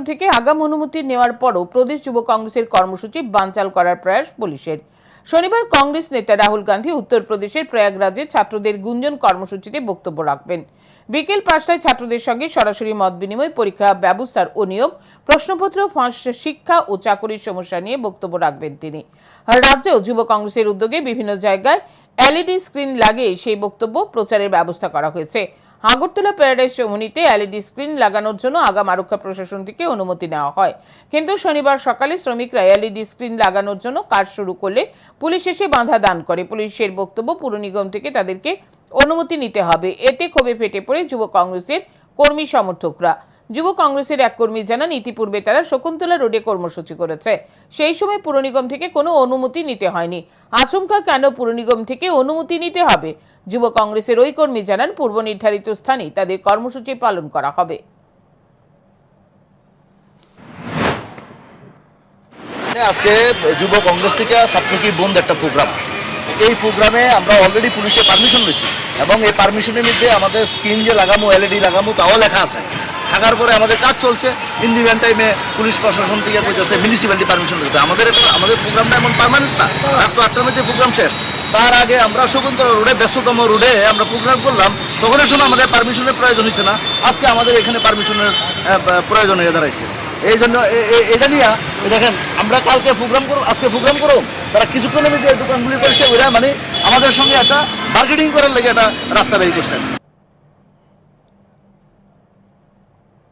থেকে আগাম অনুমতি নেওয়ার পরও প্রদেশ যুব কংগ্রেসের কর্মসূচি বানচাল করার প্রয়াস পুলিশের। শনিবার কংগ্রেস নেতা রাহুল গান্ধী উত্তরপ্রদেশের প্রয়াগরাজে ছাত্রদের গুঞ্জন কর্মসূচিতে বক্তব্য রাখবেন। বিকেল ৫টায় ছাত্রদের সঙ্গে সরাসরি মত বিনিময়, পরীক্ষা ব্যবস্থার অনিয়োগ, প্রশ্নপত্র ফাঁস, শিক্ষা ও চাকরির সমস্যা নিয়ে বক্তব্য রাখবেন তিনি। রাজ্যেও যুব কংগ্রেসের উদ্যোগে বিভিন্ন জায়গায় এলইডি স্ক্রিন লাগিয়ে সেই বক্তব্য প্রচারের ব্যবস্থা করা হয়েছে। আগরতলা প্যারাডাইস চৌমুহনীতে এলইডি স্ক্রিন লাগানোর জন্য আগাম আরক্ষা প্রশাসন থেকে অনুমতি নেওয়া হয়, কিন্তু শনিবার সকালে শ্রমিকরা এলইডি স্ক্রিন লাগানোর জন্য কাজ শুরু করলে পুলিশ এসে বাধা দান করে। পুলিশের বক্তব্য, পুর নিগম থেকে তাদেরকে অনুমতি নিতে হবে। এতে ক্ষোভে ফেটে পড়ে যুব কংগ্রেসের কর্মী সমর্থকরা। যুব কংগ্রেসের এক কর্মী জানান, ইতিপূর্বে তারা শকুন্তলা রোডে কর্মসূচি করেছে, সেই সময় পুর নিগম থেকে কোনো অনুমতি নিতে হয়নি। আচমকা কেন পুর নিগম থেকে অনুমতি নিতে হবে? যুব কংগ্রেসের ওই কর্মী জানান, পূর্ব নির্ধারিত স্থানে তাদের কর্মসূচি পালন করা হবে। আজকে যুব কংগ্রেস থেকে ছাত্র কি বন্ধ একটা প্রোগ্রাম, এই প্রোগ্রামে আমরা অলরেডি পুলিশের পারমিশন নিয়েছি এবং এই পারমিশনের মধ্যে আমাদের স্ক্রিন যে লাগামো, এলইডি লাগামো তাও লেখা আছে। থাকার পরে আমাদের কাজ চলছে। ইন দি মেন টাইমে পুলিশ প্রশাসন থেকে কইতেছে মিউনিসিপ্যালিটি পারমিশন দিতে। আমাদের প্রোগ্রামটা এমন পার্মানেন্ট না, রাত 8টার মধ্যে প্রোগ্রাম শেষ। তার আগে আমরা শকুন্তলা রোডে, ব্যস্ততম রোডে আমরা প্রোগ্রাম করলাম, তখন সময় আমাদের পারমিশনের প্রয়োজন হচ্ছে না। আজকে আমাদের এখানে পারমিশনের প্রয়োজন হয়ে দাঁড়াইছে। এই জন্য এটা নিয়ে দেখেন, আমরা কালকে প্রোগ্রাম করব, আজকে প্রোগ্রাম করব, তারা কিছুক্ষণের মধ্যে দোকানগুলি করছে, ওরা মানে আমাদের সঙ্গে একটা বার্গেনিং করার লেগে একটা রাস্তা বের করছেন।